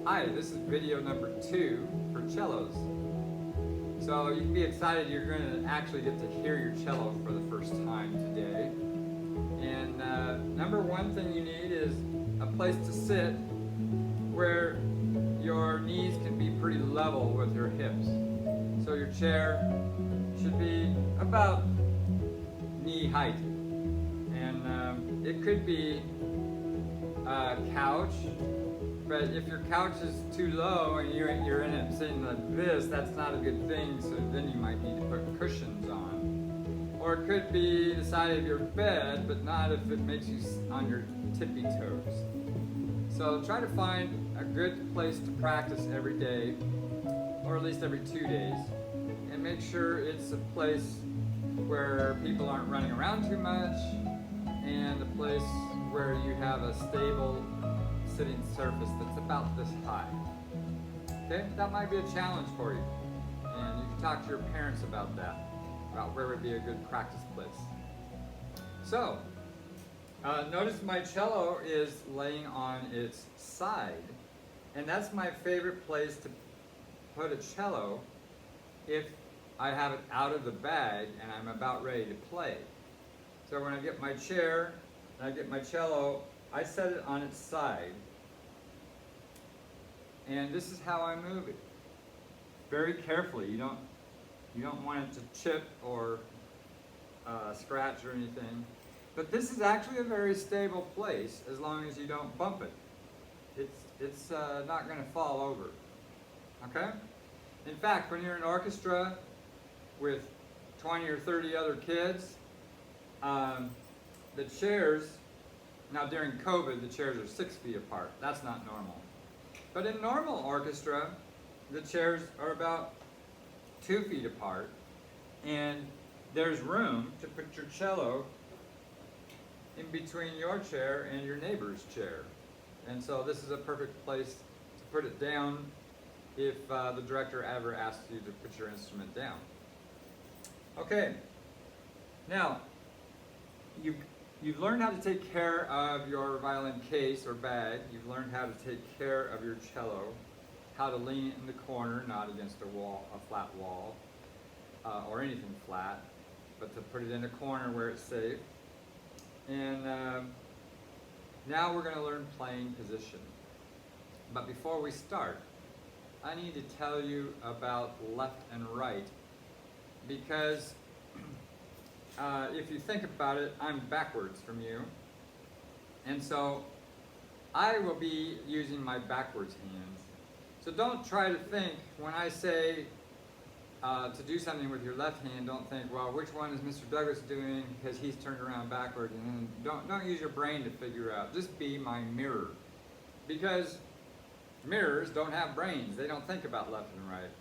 Hi, this is video number 2 for cellos. So you can be excited, you're going to actually get to hear your cello for the first time today. And number one thing you need is a place to sit where your knees can be pretty level with your hips. So your chair should be about knee height. And it could be a couch, but if your couch is too low and you're in it sitting like this, that's not a good thing, so then you might need to put cushions on. Or it could be the side of your bed, but not if it makes you on your tippy toes. So try to find a good place to practice every day, or at least every 2 days, and make sure it's a place where people aren't running around too much, and a place where you have a stable sitting surface that's about this high. Okay, that might be a challenge for you, and you can talk to your parents about that, about where would be a good practice place. So, notice my cello is laying on its side, and that's my favorite place to put a cello if I have it out of the bag and I'm about ready to play. So when I get my chair and I get my cello, I set it on its side, and this is how I move it. Very carefully. You don't want it to chip or scratch or anything. But this is actually a very stable place as long as you don't bump it. It's not going to fall over. Okay? In fact, when you're in an orchestra with 20 or 30 other kids, the chairs, now during COVID, the chairs are 6 feet apart. That's not normal. But in normal orchestra, the chairs are about 2 feet apart, and there's room to put your cello in between your chair and your neighbor's chair. And so this is a perfect place to put it down if the director ever asks you to put your instrument down. Okay, now you've learned how to take care of your violin case or bag. You've learned how to take care of your cello, how to lean it in the corner, not against a wall, a flat wall, or anything flat, but to put it in a corner where it's safe. And now we're going to learn playing position. But before we start, I need to tell you about left and right, because if you think about it, I'm backwards from you, and so I will be using my backwards hands. So don't try to think when I say to do something with your left hand, don't think, well, which one is Mr. Douglas doing because he's turned around backwards, and then don't use your brain to figure out. Just be my mirror, because mirrors don't have brains. They don't think about left and right.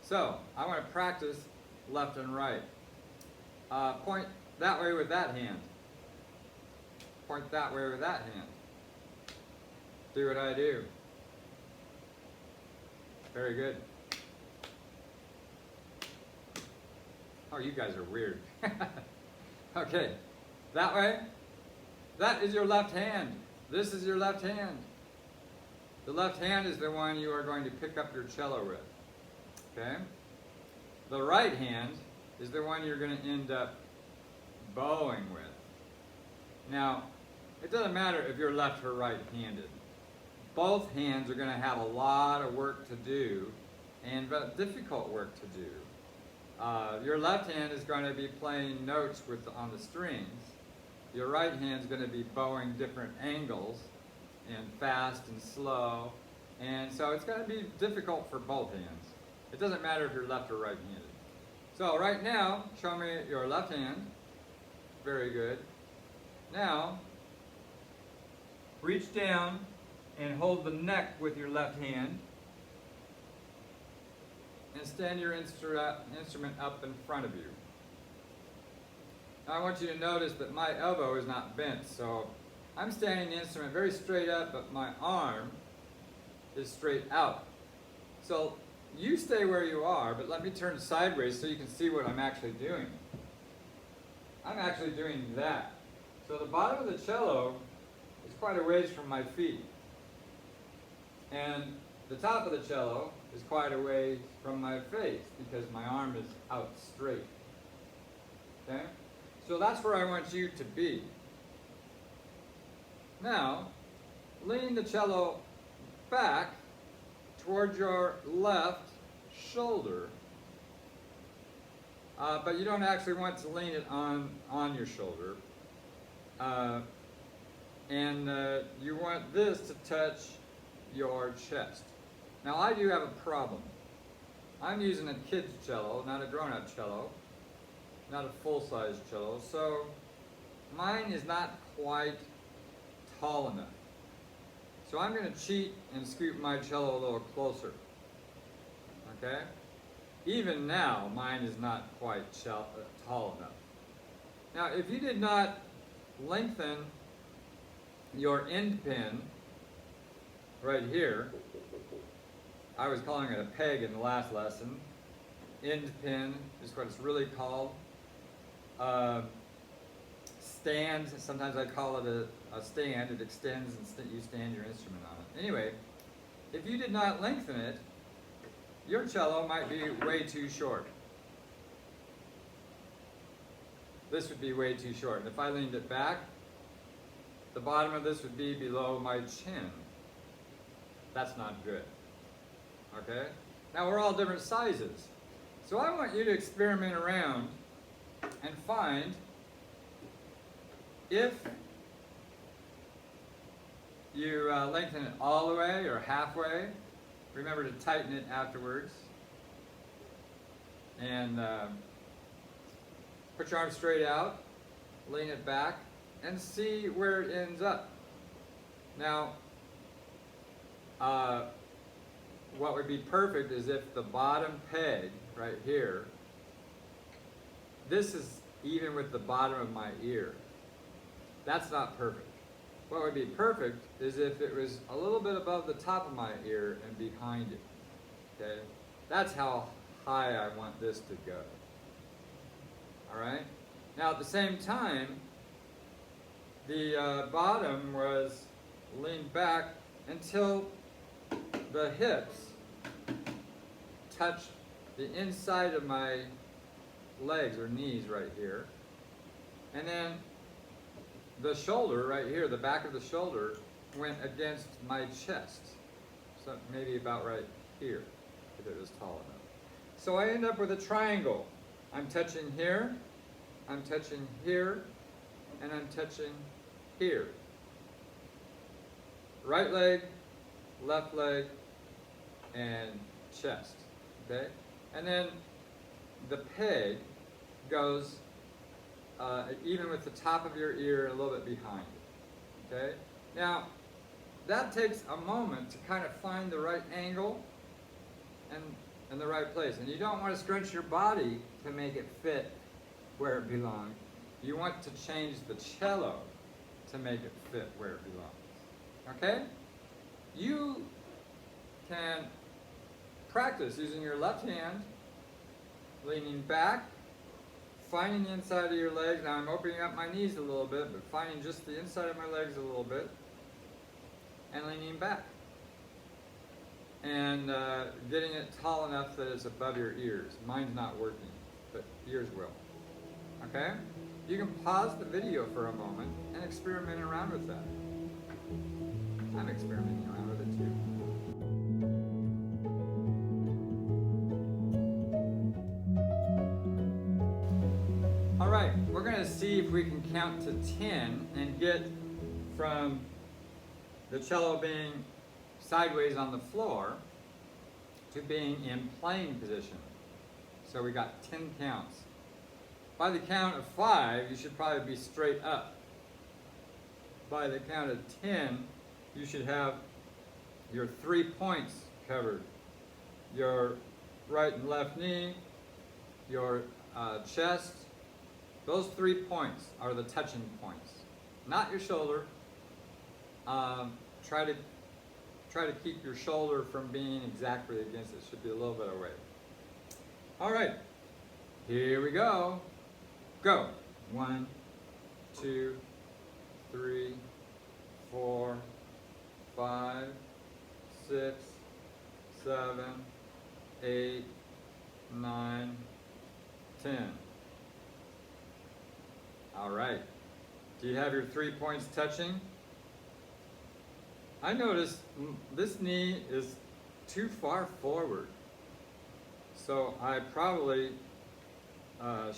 So I want to practice left and right. Point that way with that hand. Point that way with that hand. Do what I do. Very good. Oh, you guys are weird. Okay, that way. That is your left hand. This is your left hand. The left hand is the one you are going to pick up your cello with. Okay? The right hand is the one you're going to end up bowing with. Now, it doesn't matter if you're left or right-handed. Both hands are going to have a lot of work to do, and difficult work to do. Your left hand is going to be playing notes on the strings. Your right hand is going to be bowing different angles, and fast and slow, and so it's going to be difficult for both hands. It doesn't matter if you're left or right-handed. So right now, show me your left hand. Very good. Now, reach down and hold the neck with your left hand, and stand your instrument up in front of you. Now I want you to notice that my elbow is not bent, so I'm standing the instrument very straight up, but my arm is straight out. So you stay where you are, but let me turn sideways so you can see what I'm actually doing. I'm actually doing that. So the bottom of the cello is quite a ways from my feet. And the top of the cello is quite a way from my face because my arm is out straight. Okay? So that's where I want you to be. Now, lean the cello back toward your left shoulder. But you don't actually want to lean it on your shoulder. You want this to touch your chest. Now I do have a problem. I'm using a kid's cello, not a grown-up cello, not a full-size cello, so mine is not quite tall enough. So I'm going to cheat and scoot my cello a little closer. Okay? Even now, mine is not quite tall enough. Now, if you did not lengthen your end pin right here, I was calling it a peg in the last lesson. End pin is what it's really called. Stand, sometimes I call it a stand. It extends and you stand your instrument on it. Anyway, if you did not lengthen it, your cello might be way too short. This would be way too short. And if I leaned it back, the bottom of this would be below my chin. That's not good. Okay? Now we're all different sizes. So I want you to experiment around and find if you lengthen it all the way or halfway. Remember to tighten it afterwards. And put your arm straight out, lean it back, and see where it ends up. Now, what would be perfect is if the bottom peg right here, this is even with the bottom of my ear. That's not perfect. What would be perfect is if it was a little bit above the top of my ear and behind it. Okay? That's how high I want this to go. Alright? Now at the same time, the bottom was leaned back until the hips touched the inside of my legs or knees right here. And then the shoulder right here, the back of the shoulder, went against my chest. So maybe about right here, if it was tall enough. So I end up with a triangle. I'm touching here, I'm touching here, and I'm touching here. Right leg, left leg, and chest. Okay? And then the peg goes even with the top of your ear and a little bit behind it. Okay? Now, that takes a moment to kind of find the right angle and the right place. And you don't want to scrunch your body to make it fit where it belongs. You want to change the cello to make it fit where it belongs. Okay? You can practice using your left hand, leaning back, finding the inside of your legs. Now I'm opening up my knees a little bit, but finding just the inside of my legs a little bit, and leaning back. And getting it tall enough that it's above your ears. Mine's not working, but yours will. Okay? You can pause the video for a moment and experiment around with that. I'm experimenting around with it too. Alright, we're going to see if we can count to 10 and get from the cello being sideways on the floor to being in playing position. So we got 10 counts. By the count of 5, you should probably be straight up. By the count of 10, you should have your 3 points covered. Your right and left knee, your chest. Those 3 points are the touching points. Not your shoulder. Try to keep your shoulder from being exactly against it. It should be a little bit away. All right, here we go. Go. 1, 2, 3, 4, 5, 6, 8, 9, 10. All right. Do you have your 3 points touching? I noticed this knee is too far forward. So I probably I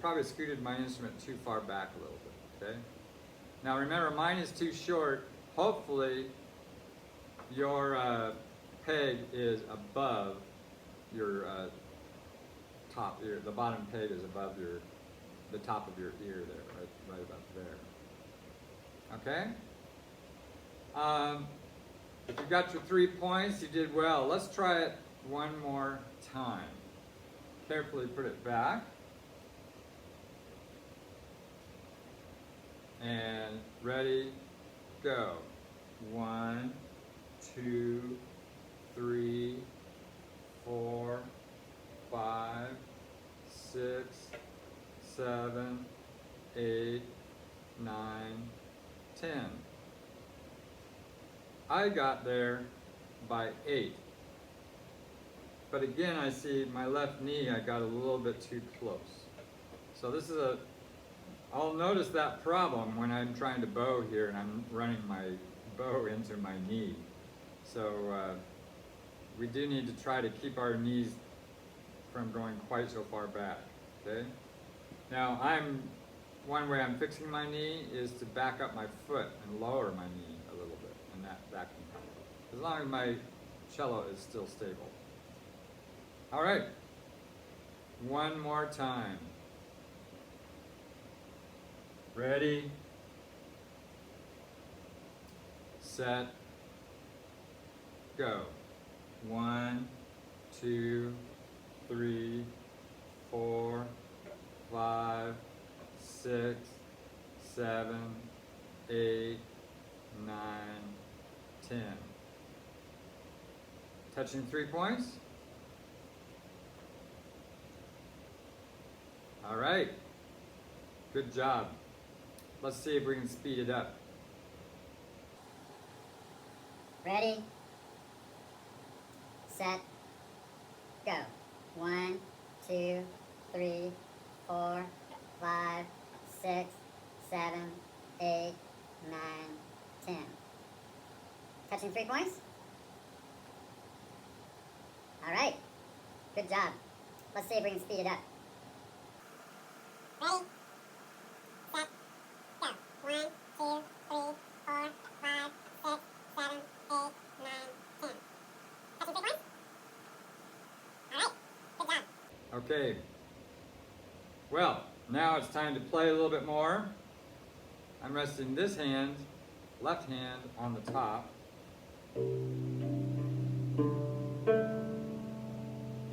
probably scooted my instrument too far back a little bit, okay? Now remember, mine is too short. Hopefully your peg is above your top ear. The bottom peg is above the top of your ear there, right about there. Okay? If you got your 3 points, you did well. Let's try it one more time. Carefully put it back. And ready, go. 1, 2, 3, 4, 5, 6, 7, 8, 9, 10. I got there by 8. But again, I see my left knee, I got a little bit too close. So this is I'll notice that problem when I'm trying to bow here and I'm running my bow into my knee. So we do need to try to keep our knees from going quite so far back, okay? Now one way I'm fixing my knee is to back up my foot and lower my knee a little bit, and that can help. As long as my cello is still stable. All right, one more time. Ready, set, go. 1, 2, 3, 4, 5, 6, 7, 8, 9, 10. Touching 3 points. All right, good job. Let's see if we can speed it up. Ready, set, go. 1, 2, 3, 4, 5, 6, 7, 8, 9, 10. Touching 3 points? All right, good job. Let's see if we can speed it up. Ready, set, go. 1, 2, 3, 4, 5, 6, 7, 8, 9, 10. Touching 3 points? All right, good job. Okay, well, now it's time to play a little bit more. I'm resting this hand, left hand, on the top.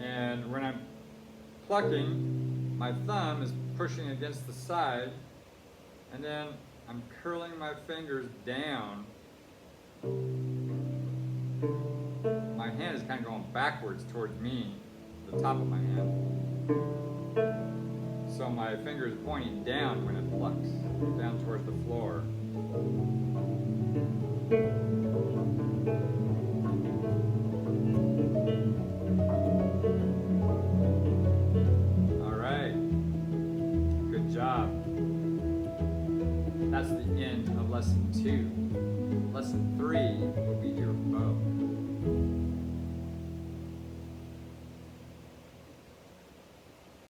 And when I'm plucking, my thumb is pushing against the side, and then I'm curling my fingers down. My hand is kind of going backwards towards me, the top of my hand. So my finger is pointing down when it plucks, down towards the floor. All right, good job. That's the end of lesson 2. Lesson 3